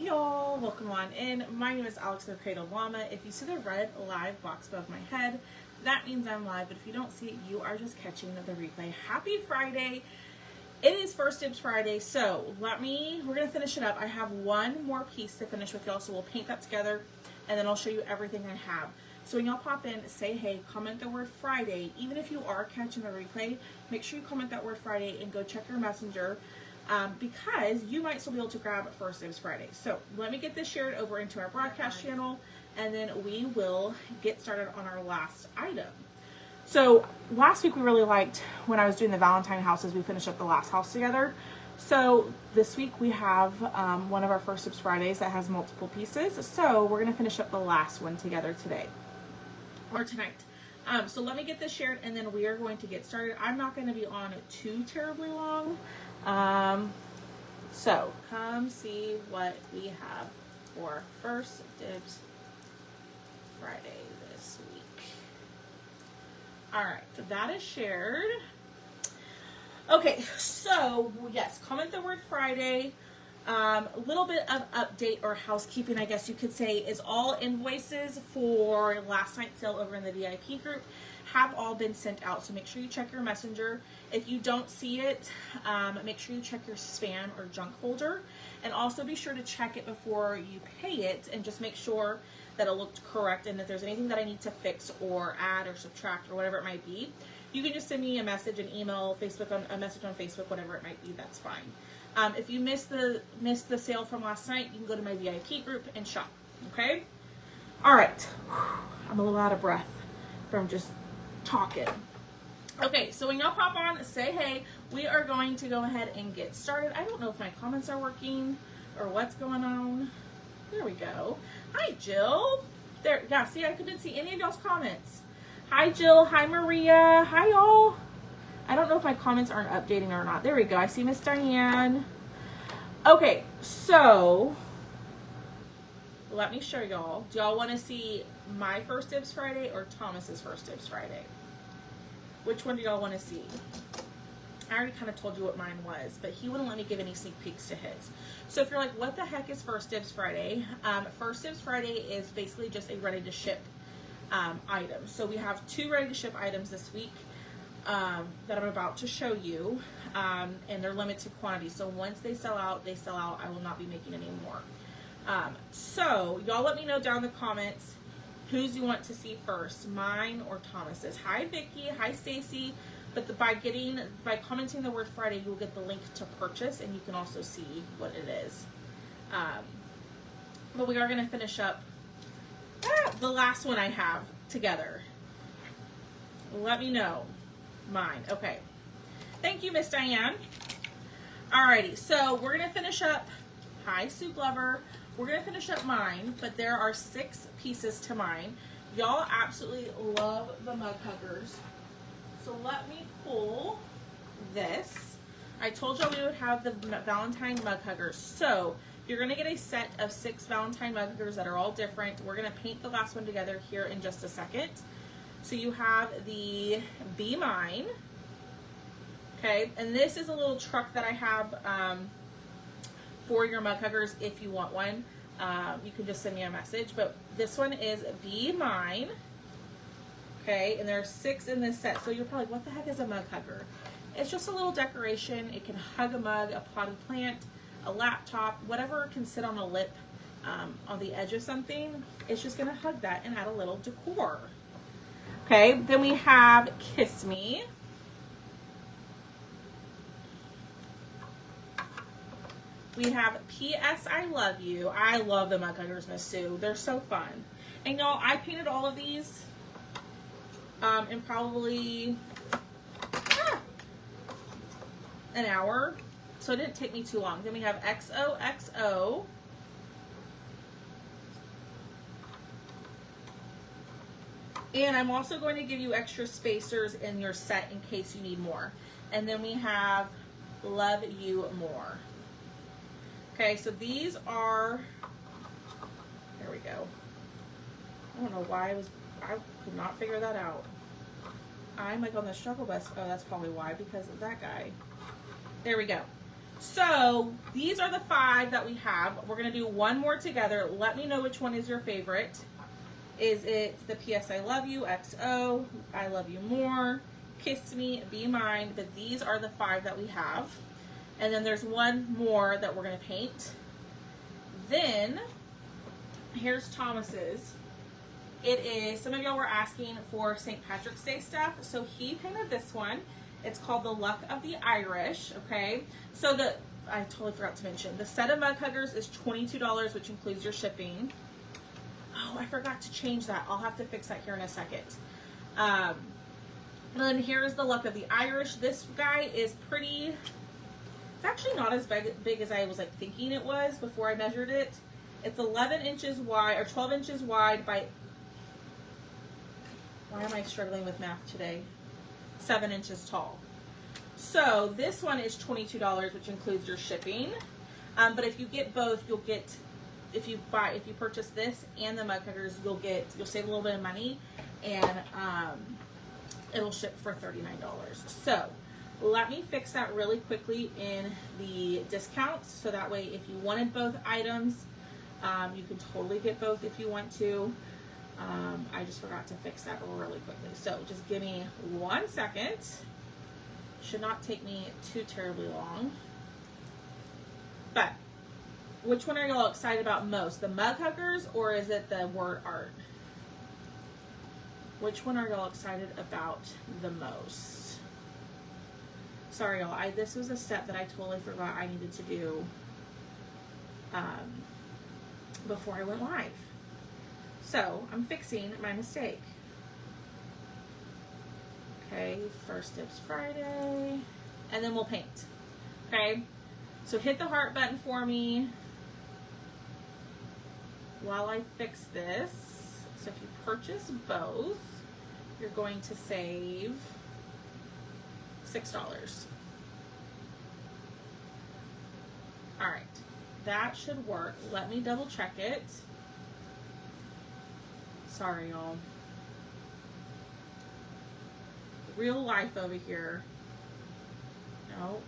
y'all, welcome on in. My name is Alex the Cradle Llama. If you see the red live box above my head, that means I'm live, but if you don't see it, you are just catching the replay. Happy Friday. It is First Dibs Friday, so we're gonna finish it up. I have one more piece to finish with y'all, so we'll paint that together and then I'll show you everything I have. So when y'all pop in, say hey, comment the word Friday. Even if you are catching the replay, make sure you comment that word Friday and go check your messenger. Because you might still be able to grab First Dibs Friday. So let me get this shared over into our broadcast channel and then we will get started on our last item. So last week we really liked when I was doing the Valentine houses, we finished up the last house together. So this week we have one of our First Dibs Fridays that has multiple pieces. So we're going to finish up the last one together today or tonight. So let me get this shared and then we are going to get started. I'm not going to be on too terribly long. So come see what we have for First Dibs Friday this week. All right, so that is shared. Okay, so yes, comment the word Friday. A little bit of update or housekeeping, I guess you could say, is all invoices for last night's sale over in the VIP group have all been sent out. So make sure you check your messenger. If you don't see it, make sure you check your spam or junk folder. And also be sure to check it before you pay it and just make sure that it looked correct. And if there's anything that I need to fix or add or subtract or whatever it might be, you can just send me a message, an email, a message on Facebook, whatever it might be, that's fine. If you missed the sale from last night, you can go to my VIP group and shop, okay? All right, I'm a little out of breath from just talking. Okay, so when y'all pop on, say hey. We are going to go ahead and get started. I don't know if my comments are working or what's going on. There we go. Hi, Jill. There, yeah, see, I couldn't see any of y'all's comments. Hi, Jill. Hi, Maria. Hi, y'all. I don't know if my comments aren't updating or not. There we go. I see Miss Diane. Okay, so let me show y'all. Do y'all want to see my First Dibs Friday or Thomas's First Dibs Friday? Which one do y'all want to see? I already kind of told you what mine was, but he wouldn't let me give any sneak peeks to his. So if you're like, what the heck is First Dibs Friday? First Dibs Friday is basically just a ready to ship item. So we have 2 ready to ship items this week that I'm about to show you, and they're limited quantity. So once they sell out, they sell out. I will not be making any more. So y'all let me know down in the comments whose you want to see first, mine or Thomas's. Hi Vicky, hi Stacy. But by commenting the word Friday, you'll get the link to purchase, and you can also see what it is. But we are going to finish up the last one I have together. Let me know. Mine. Okay. Thank you, Miss Diane. Alrighty, so we're going to finish up. Hi, Soup Lover. We're going to finish up mine, but there are 6 pieces to mine. Y'all absolutely love the mug huggers. So let me pull this. I told y'all we would have the Valentine mug huggers. So you're going to get a set of 6 Valentine mug huggers that are all different. We're going to paint the last one together here in just a second. So you have the Be Mine. Okay, and this is a little truck that I have for your mug huggers if you want one. You can just send me a message. But this one is Be Mine. Okay, and there are 6 in this set. So you're probably, what the heck is a mug hugger? It's just a little decoration. It can hug a mug, a potted plant, a laptop, whatever can sit on a lip on the edge of something. It's just going to hug that and add a little decor. Okay, then we have Kiss Me. We have P.S. I Love You. I love the mug huggers, Miss Sue. They're so fun. And y'all, I painted all of these in probably an hour. So it didn't take me too long. Then we have XOXO. And I'm also going to give you extra spacers in your set in case you need more. And then we have Love You More. Okay, so these are, there we go. I don't know why I could not figure that out. I'm like on the struggle bus. Oh, that's probably why, because of that guy. There we go. So these are the 5 that we have. We're going to do one more together. Let me know which one is your favorite. Is it the P.S. I Love You, XO, I Love You More, Kiss Me, Be Mine? But these are the 5 that we have. And then there's one more that we're going to paint. Then, here's Thomas's. It is, some of y'all were asking for St. Patrick's Day stuff. So he painted this one. It's called The Luck of the Irish, okay? So I totally forgot to mention, the set of mug huggers is $22, which includes your shipping. Oh, I forgot to change that. I'll have to fix that here in a second. And then here's the Luck of the Irish. This guy is pretty, it's actually not as big as I was like thinking it was before I measured it. It's 11 inches wide, or 12 inches wide by, why am I struggling with math today? 7 inches tall. So this one is $22, which includes your shipping. But if you get both, you'll get, if you purchase this and the mug huggers, you'll save a little bit of money, and it'll ship for $39. So let me fix that really quickly in the discounts, so that way if you wanted both items, you can totally get both if you want to. I just forgot to fix that really quickly. So just give me 1 second. Should not take me too terribly long. But which one are y'all excited about most? The mug huggers, or is it the word art? Which one are y'all excited about the most? Sorry y'all, this was a step that I totally forgot I needed to do before I went live. So I'm fixing my mistake. Okay, First Dibs Friday, and then we'll paint. Okay, so hit the heart button for me while I fix this. So if you purchase both, you're going to save $6. All right, that should work. Let me double check it. Sorry, y'all. Real life over here. No.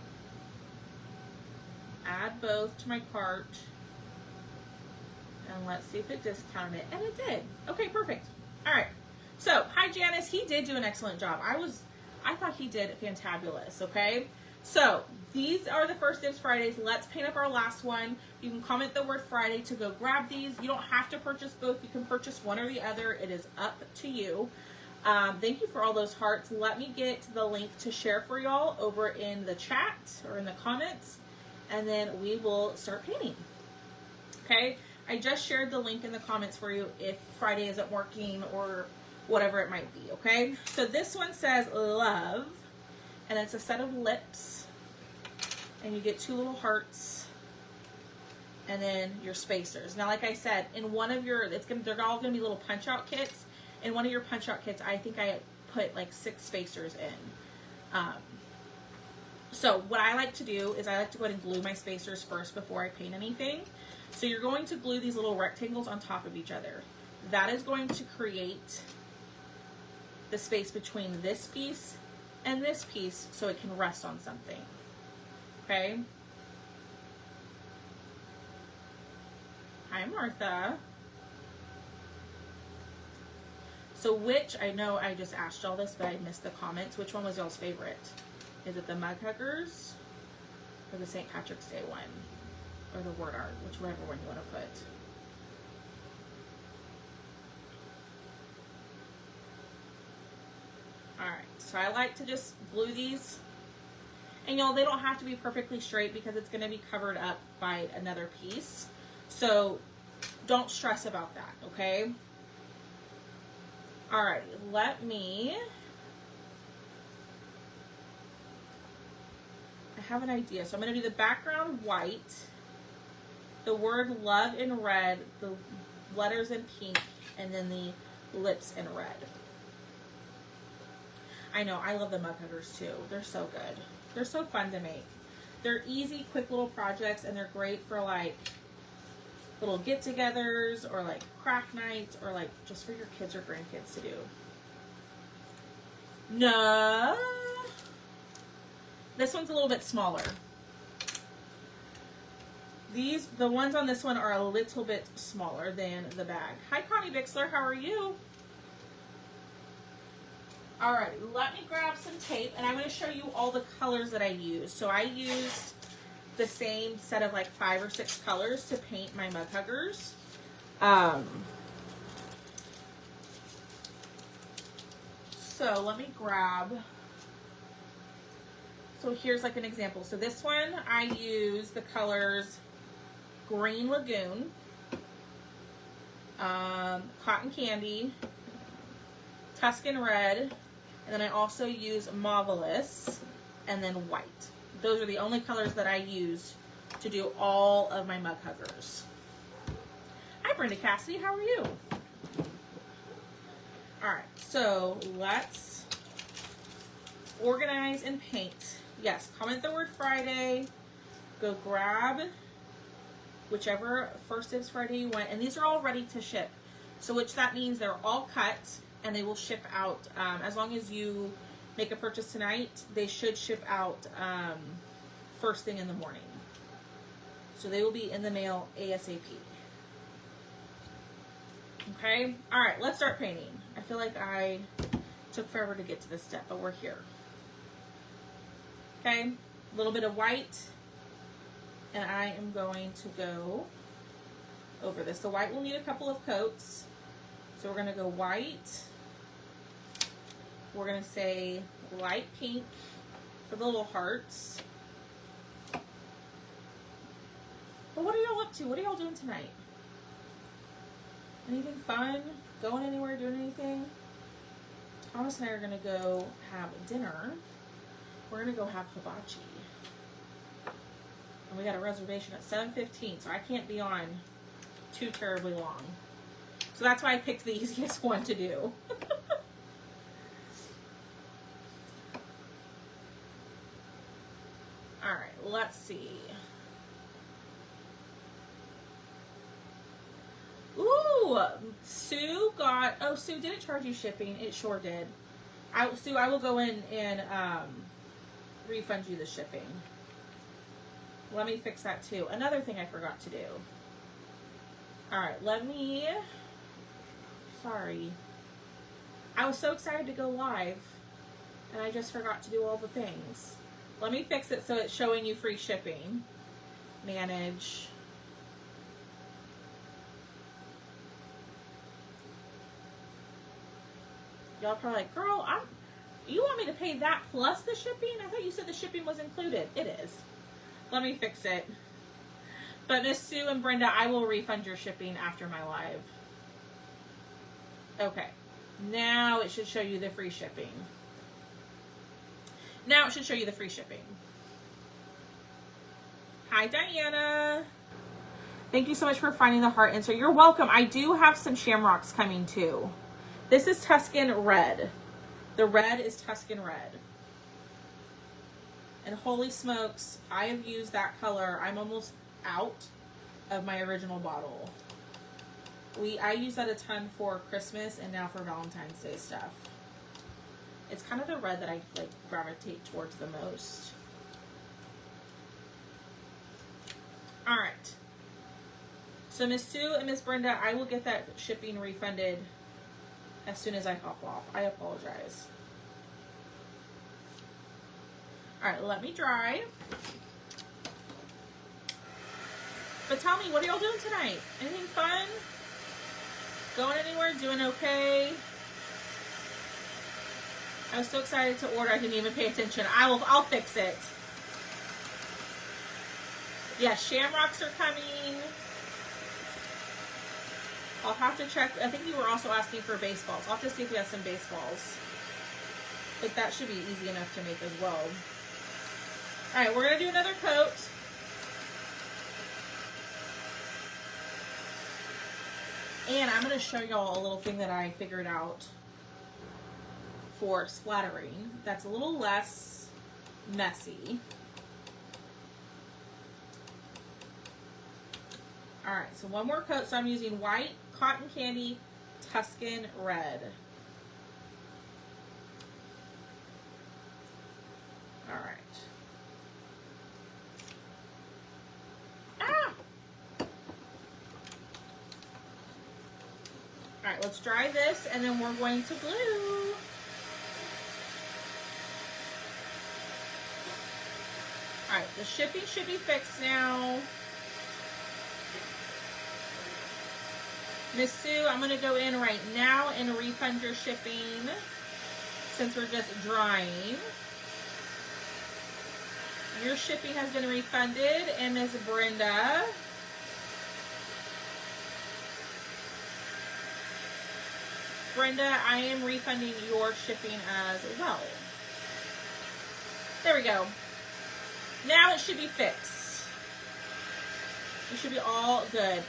Add both to my cart. And let's see if it discounted it. And it did. Okay, perfect. All right. So, hi Janice. He did do an excellent job. I thought he did fantabulous, okay? So, these are the First Dibs Fridays. Let's paint up our last one. You can comment the word Friday to go grab these. You don't have to purchase both. You can purchase one or the other. It is up to you. Thank you for all those hearts. Let me get the link to share for y'all over in the chat or in the comments, and then we will start painting. Okay, I just shared the link in the comments for you if Friday isn't working or whatever it might be. Okay, so this one says love, and it's a set of lips, and you get 2 little hearts, and then your spacers. Now, like I said, in one of your, they're all gonna be little punch out kits. In one of your punch out kits, I think I put like 6 spacers in. So what I like to do is I like to go ahead and glue my spacers first before I paint anything. So you're going to glue these little rectangles on top of each other. That is going to create the space between this piece and this piece so it can rest on something. Okay? Hi, Martha. So which, I know I just asked y'all this, but I missed the comments. Which one was y'all's favorite? Is it the mug huggers or the St. Patrick's Day one? Or the word art, whichever one you want to put. Alright, so I like to just glue these. And y'all, they don't have to be perfectly straight because it's going to be covered up by another piece. So don't stress about that, okay? Alright, let me, I have an idea. So I'm going to do the background white, the word love in red, the letters in pink, and then the lips in red. I know, I love the mug huggers too. They're so good. They're so fun to make. They're easy, quick little projects, and they're great for like little get-togethers or like craft nights or like just for your kids or grandkids to do. No, this one's a little bit smaller. The ones on this one are a little bit smaller than the bag. Hi, Connie Bixler. How are you? All right, let me grab some tape, and I'm going to show you all the colors that I used. So I used the same set of like 5 or 6 colors to paint my mug huggers. So let me grab. So here's like an example. So this one, I use the colors Green Lagoon, Cotton Candy, Tuscan Red, and then I also use Marvelous, and then white. Those are the only colors that I used to do all of my mug huggers. Hi, Brenda Cassidy. How are you? All right, so let's organize and paint. Yes, comment the word Friday. Go grab whichever First Dibs Friday you want. And these are all ready to ship. So which that means they're all cut and they will ship out. As long as you make a purchase tonight, they should ship out first thing in the morning. So they will be in the mail ASAP. Okay, all right, let's start painting. I feel like I took forever to get to this step, but we're here. Okay, a little bit of white, and I am going to go over this. The white will need a couple of coats. So we're gonna go white. We're gonna say light pink for the little hearts. But what are y'all up to? What are y'all doing tonight? Anything fun? Going anywhere, doing anything? Thomas and I are gonna go have dinner. We're gonna go have hibachi. And we got a reservation at 7:15, so I can't be on too terribly long. So that's why I picked the easiest one to do. All right, let's see. Ooh, Sue got, oh, Sue, did it charge you shipping? It sure did. Sue, I will go in and refund you the shipping. Let me fix that too. Another thing I forgot to do. All right, sorry. I was so excited to go live and I just forgot to do all the things. Let me fix it so it's showing you free shipping. Manage. Y'all probably like, girl, you want me to pay that plus the shipping? I thought you said the shipping was included. It is. Let me fix it. But Miss Sue and Brenda, I will refund your shipping after my live. Okay. Now it should show you the free shipping. Now it should show you the free shipping. Hi, Diana. Thank you so much for finding the heart answer. You're welcome. I do have some shamrocks coming too. This is Tuscan Red. The red is Tuscan Red. And holy smokes, I have used that color. I'm almost out of my original bottle. I use that a ton for Christmas and now for Valentine's Day stuff. It's kind of the red that I like gravitate towards the most. All right. So Miss Sue and Miss Brenda, I will get that shipping refunded as soon as I hop off. I apologize. All right, let me dry. But tell me, what are y'all doing tonight? Anything fun? Going anywhere? Doing okay? I was so excited to order, I didn't even pay attention. I'll fix it. Yeah, shamrocks are coming. I'll have to check. I think you were also asking for baseballs. I'll have to see if we have some baseballs. But that should be easy enough to make as well. All right, we're going to do another coat. And I'm going to show y'all a little thing that I figured out for splattering that's a little less messy. All right, so one more coat. So I'm using white, cotton candy, Tuscan Red. All right. Ah! All right, let's dry this, and then we're going to glue. All right, the shipping should be fixed now. Miss Sue, I'm going to go in right now and refund your shipping since we're just drying. Your shipping has been refunded. And Miss Brenda, I am refunding your shipping as well. There we go. Now it should be fixed. It should be all good.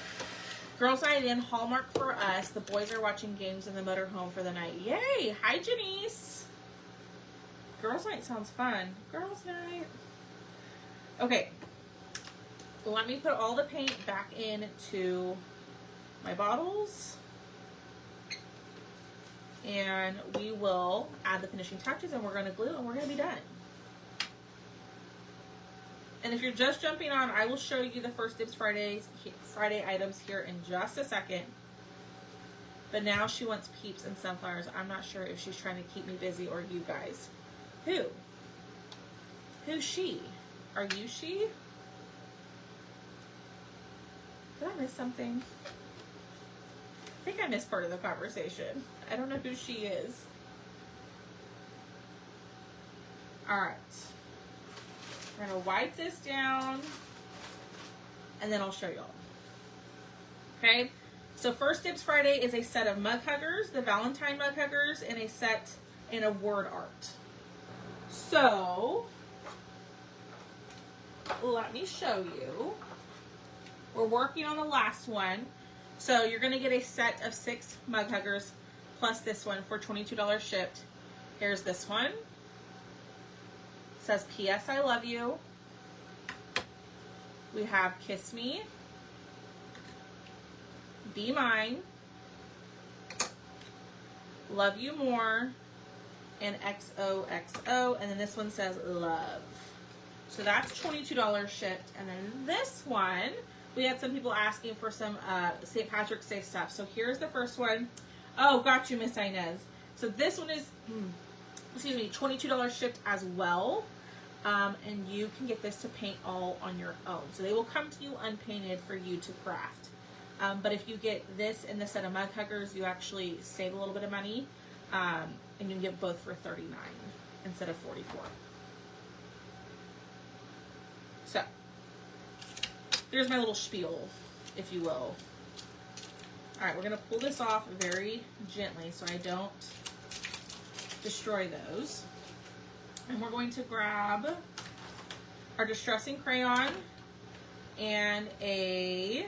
Girls Night in, Hallmark for us. The boys are watching games in the motorhome for the night. Yay! Hi, Janice. Girls Night sounds fun. Girls Night. Okay. Let me put all the paint back into my bottles. And we will add the finishing touches, and we're going to glue, and we're going to be done. And if you're just jumping on, I will show you the First Dibs Friday items here in just a second. But now she wants peeps and sunflowers. I'm not sure if she's trying to keep me busy or you guys. Who? Who's she? Are you she? Did I miss something? I think I missed part of the conversation. I don't know who she is. All right. We're going to wipe this down, and then I'll show y'all. Okay? So First Dibs Friday is a set of mug huggers, the Valentine mug huggers, and a set in a word art. So, let me show you. We're working on the last one. So you're going to get a set of 6 mug huggers plus this one for $22 shipped. Here's this one. It says, P.S. I love you. We have Kiss Me, Be Mine, Love You More, and XOXO. And then this one says Love. So that's $22 shipped. And then this one, we had some people asking for some St. Patrick's Day stuff. So here's the first one. Oh, got you, Miss Inez. So this one is, excuse me, $22 shipped as well. And you can get this to paint all on your own. So they will come to you unpainted for you to craft. But if you get this in the set of mug huggers, you actually save a little bit of money. And you can get both for $39 instead of $44. So, there's my little spiel, if you will. All right, we're going to pull this off very gently so I don't destroy those. And we're going to grab our distressing crayon and a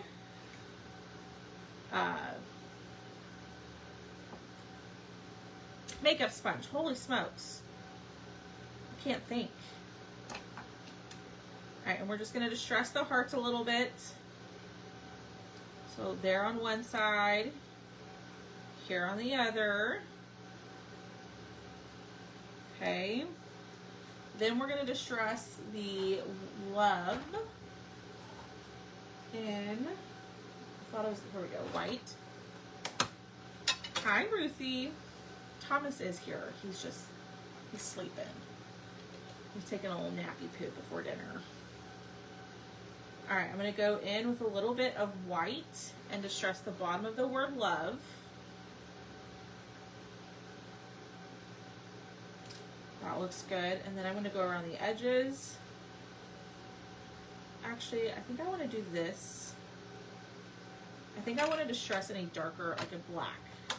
makeup sponge. Holy smokes. I can't think. All right, and we're just going to distress the hearts a little bit. So there on one side, here on the other. Okay. Then we're going to distress the love in, I thought it was, here we go, white. Hi, Ruthie. Thomas is here. He's sleeping. He's taking a little nappy poop before dinner. All right, I'm going to go in with a little bit of white and distress the bottom of the word love. That looks good. And then I'm going to go around the edges. Actually, I think I want to do this. I think I want to distress in a darker, like a black. I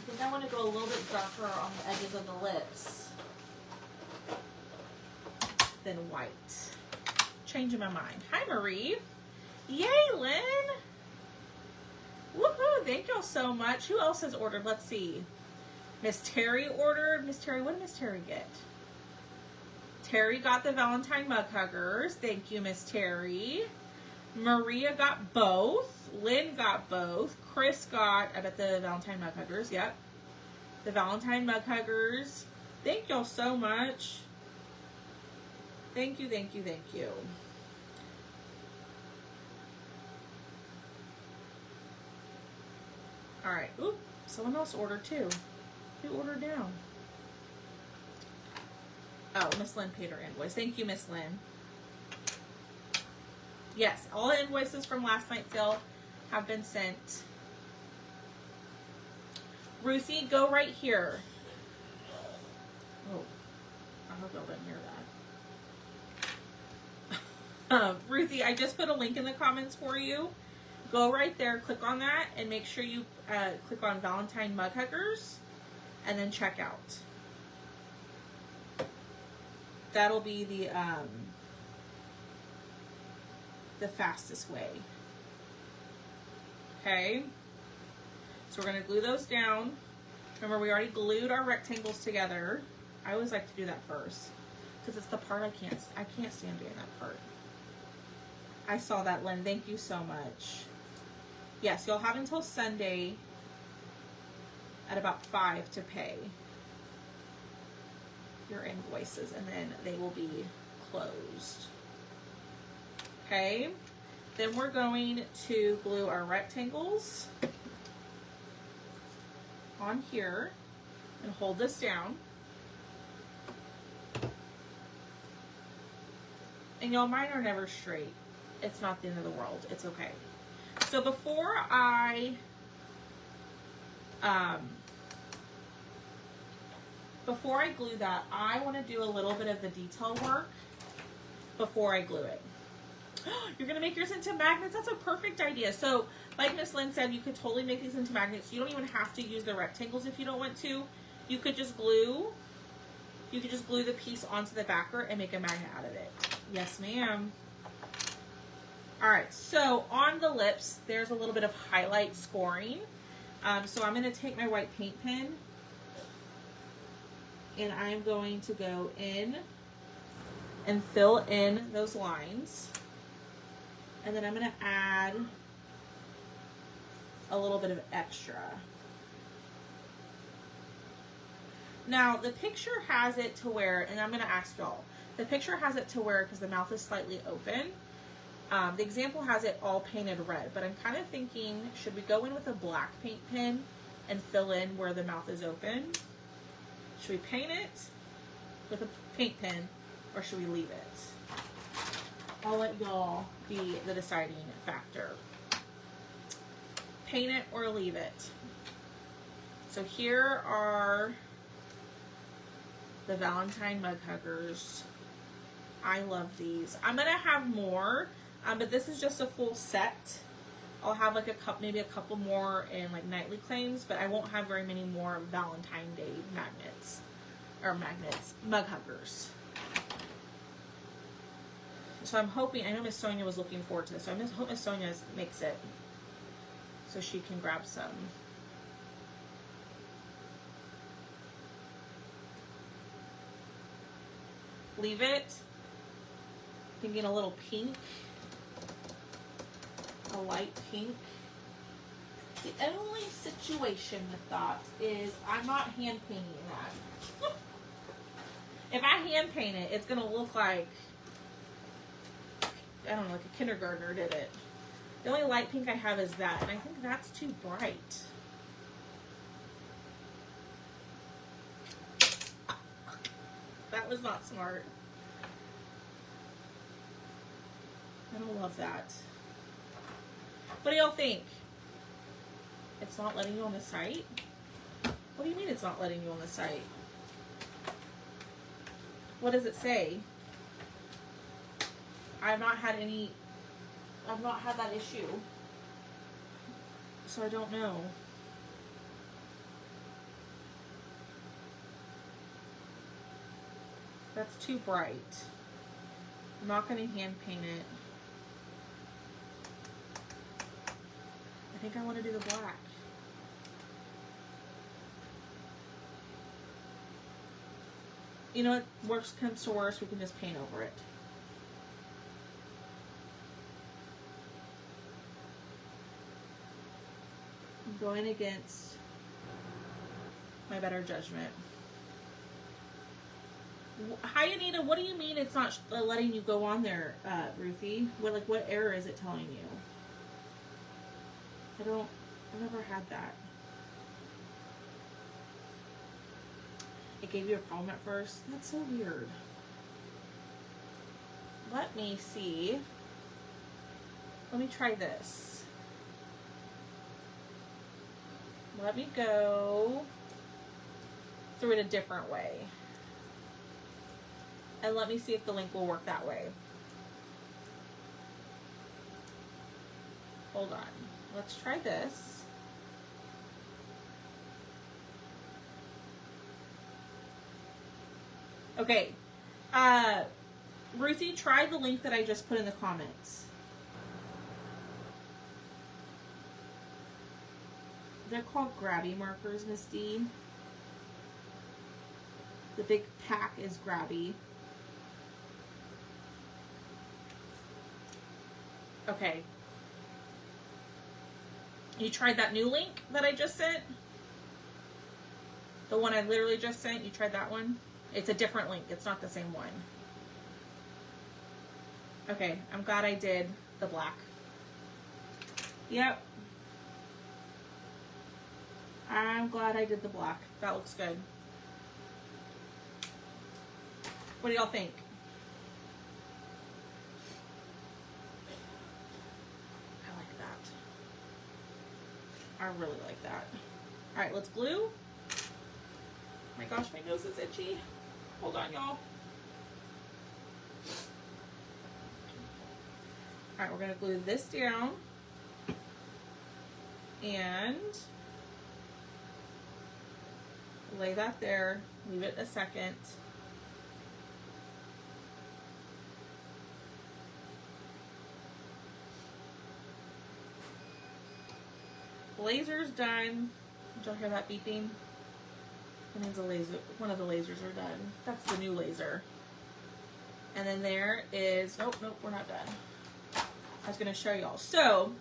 think I want to go a little bit darker on the edges of the lips than white. Changing my mind. Hi, Marie. Yay, Lynn. Woohoo. Thank y'all so much. Who else has ordered? Let's see. Miss Terry ordered. Miss Terry, what did Miss Terry get? Terry got the Valentine mug huggers. Thank you, Miss Terry. Maria got both. Lynn got both. Chris got, I bet, the Valentine mug huggers. Yep. The Valentine mug huggers. Thank y'all so much. Thank you, thank you, thank you. All right. Oop, someone else ordered too. Who ordered down? Oh, Miss Lynn paid her invoice. Thank you, Miss Lynn. Yes, all the invoices from last night's sale have been sent. Ruthie, go right here. Oh, I hope y'all didn't hear that. Ruthie, I just put a link in the comments for you. Go right there, click on that, and make sure you click on Valentine Mug Huggers, and then check out. That'll be the fastest way. Okay, so we're gonna glue those down. Remember, we already glued our rectangles together. I always like to do that first because it's the part I can't stand doing that part. I saw that, Lynn. Thank you so much. Yes, you'll have until Sunday at about 5 to pay your invoices, and then they will be closed. Okay, then we're going to glue our rectangles on here and hold this down. And y'all, mine are never straight. It's not the end of the world. It's okay. So before I glue that, I want to do a little bit of the detail work before I glue it. You're going to make yours into magnets? That's a perfect idea. So like Miss Lynn said, you could totally make these into magnets. You don't even have to use the rectangles if you don't want to. You could just glue the piece onto the backer and make a magnet out of it. Yes, ma'am. All right, so on the lips, there's a little bit of highlight scoring. So I'm going to take my white paint pen and I'm going to go in and fill in those lines. And then I'm going to add a little bit of extra. Now, the picture has it to where, and I'm going to ask y'all, the picture has it to where, because the mouth is slightly open, the example has it all painted red, but I'm kind of thinking, should we go in with a black paint pen and fill in where the mouth is open? Should we paint it with a paint pen, or should we leave it? I'll let y'all be the deciding factor. Paint it or leave it. So here are the Valentine Mug Huggers. I love these. I'm gonna have more, but this is just a full set. I'll have like maybe a couple more in like nightly claims, but I won't have very many more Valentine Day mug huggers. So I'm hoping, I know Miss Sonia was looking forward to this, so I hope Miss Sonia makes it so she can grab some. Leave it. Thinking a little pink. A light pink. The only situation with that is I'm not hand painting that. If I hand paint it, it's going to look like, I don't know, like a kindergartner did it. The only light pink I have is that, and I think that's too bright. That was not smart. I don't love that. What do y'all think? It's not letting you on the site? What do you mean it's not letting you on the site? What does it say? I've not had that issue. So I don't know. That's too bright. I'm not going to hand paint it. I think I want to do the black. You know what? Worst comes to worst, we can just paint over it. I'm going against my better judgment. Hi, Anita. What do you mean it's not letting you go on there, Ruthie? What error is it telling you? I've never had that. It gave you a problem at first? That's so weird. Let me see. Let me try this. Let me go through it a different way. And let me see if the link will work that way. Hold on. Let's try this. Okay. Ruthie, try the link that I just put in the comments. They're called grabby markers, Miss D. The big pack is grabby. Okay. You tried that new link that I just sent? The one I literally just sent? You tried that one? It's a different link. It's not the same one. Okay, I'm glad I did the black. Yep. I'm glad I did the black. That looks good. What do y'all think? I like that. I really like that. All right, let's glue. Oh my gosh, my nose is itchy. Hold on, y'all. All right, we're gonna glue this down and lay that there. Leave it a second. Laser's done. Did y'all hear that beeping? That means a laser, one of the lasers are done. That's the new laser. And then there is, nope, we're not done. I was gonna show y'all. So,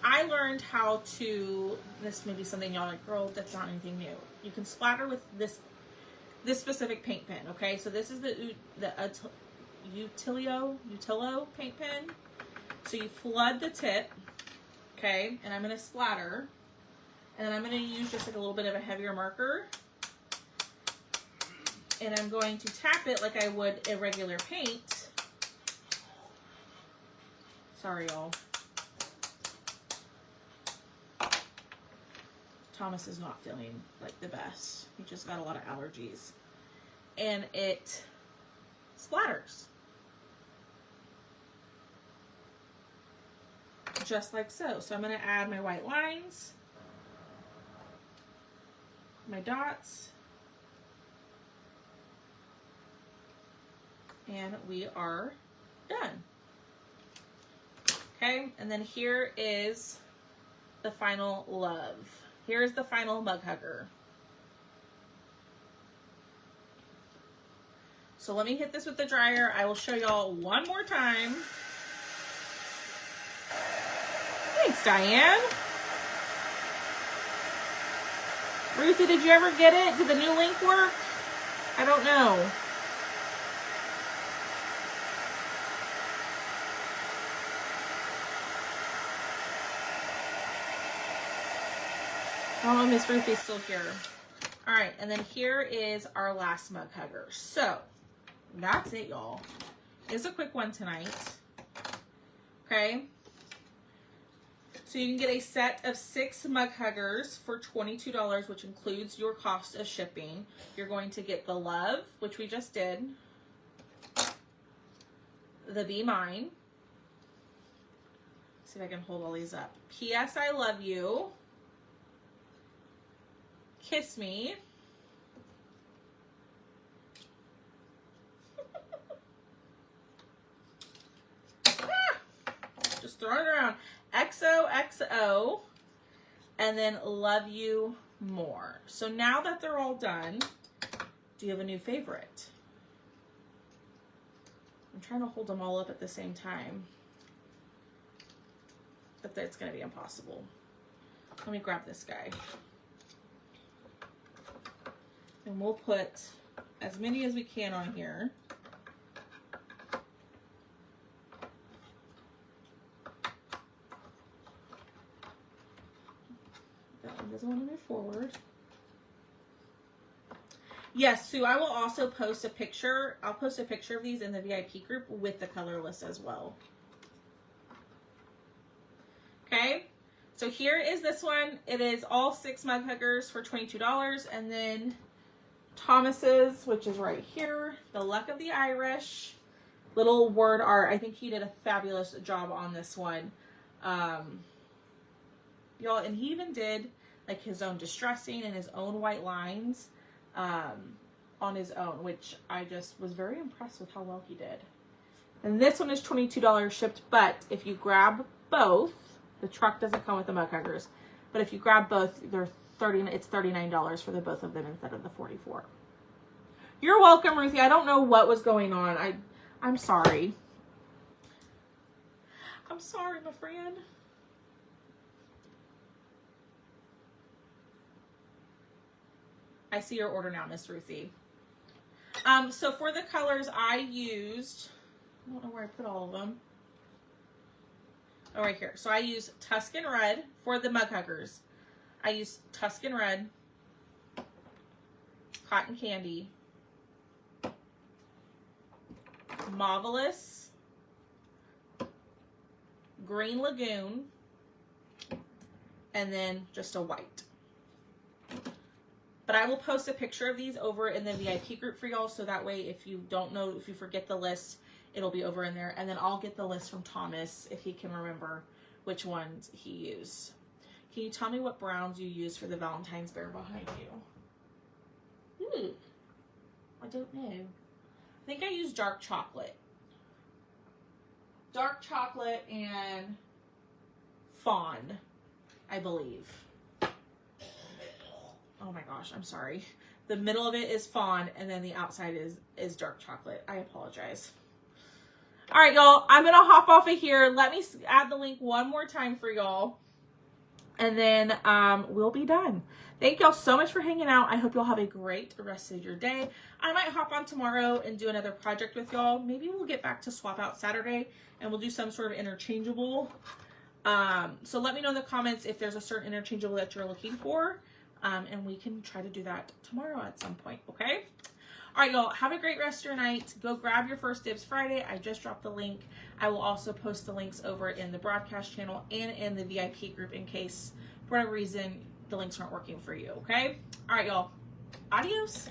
I learned how to, this may be something y'all like, girl, that's not anything new. You can splatter with this specific paint pen, okay? So this is the Utilio paint pen. So you flood the tip, okay? And I'm gonna splatter. And then I'm gonna use just like a little bit of a heavier marker. And I'm going to tap it like I would a regular paint. Sorry, y'all. Thomas is not feeling like the best. He just got a lot of allergies. And it splatters. Just like so. So I'm going to add my white lines, my dots, and we are done. Okay, and then here is the final love. Here's the final mug hugger. So let me hit this with the dryer. I will show y'all one more time. Thanks, Diane. Ruthie, did you ever get it? Did the new link work? I don't know. Oh, Miss Ruthie's still here. All right, and then here is our last mug hugger. So, that's it, y'all. It's a quick one tonight. Okay? So you can get a set of 6 mug huggers for $22, which includes your cost of shipping. You're going to get the love, which we just did. The Be Mine. See if I can hold all these up. P.S. I Love You. Kiss Me. Just throwing it around. XOXO. And then Love You More. So now that they're all done, do you have a new favorite? I'm trying to hold them all up at the same time, but that's going to be impossible. Let me grab this guy. And we'll put as many as we can on here. That one doesn't want to move forward. Yes, Sue, I will also post a picture. I'll post a picture of these in the VIP group with the color list as well. Okay, so here is this one. It is all 6 mug huggers for $22. And then Thomas's, which is right here, the Luck of the Irish. Little word art. I think he did a fabulous job on this one. Y'all, and he even did like his own distressing and his own white lines on his own, which I just was very impressed with how well he did. And this one is $22 shipped, but if you grab both, the truck doesn't come with the mug huggers, but if you grab both, it's $39 for the both of them instead of the $44. You're welcome, Ruthie. I don't know what was going on. I'm sorry. I'm sorry, my friend. I see your order now, Miss Ruthie. So for the colors I used, I don't know where I put all of them. Oh, right here. So I use Tuscan Red for the mug huggers. I use Tuscan Red, Cotton Candy, Marvelous, Green Lagoon, and then just a white. But I will post a picture of these over in the VIP group for y'all, so that way if you don't know, if you forget the list, it'll be over in there. And then I'll get the list from Thomas if he can remember which ones he used. Can you tell me what browns you used for the Valentine's bear behind you? I don't know. I think I used dark chocolate. Dark chocolate and fawn, I believe. Oh my gosh, I'm sorry. The middle of it is fawn, and then the outside is dark chocolate. I apologize. All right, y'all, I'm going to hop off of here. Let me add the link one more time for y'all, and then we'll be done. Thank y'all so much for hanging out. I hope y'all have a great rest of your day. I might hop on tomorrow and do another project with y'all. Maybe we'll get back to swap out Saturday, and we'll do some sort of interchangeable. So let me know in the comments if there's a certain interchangeable that you're looking for. And we can try to do that tomorrow at some point, okay? All right, y'all, have a great rest of your night. Go grab your First Dibs Friday. I just dropped the link. I will also post the links over in the broadcast channel and in the VIP group in case, for whatever reason, the links aren't working for you, okay? All right, y'all. Adios.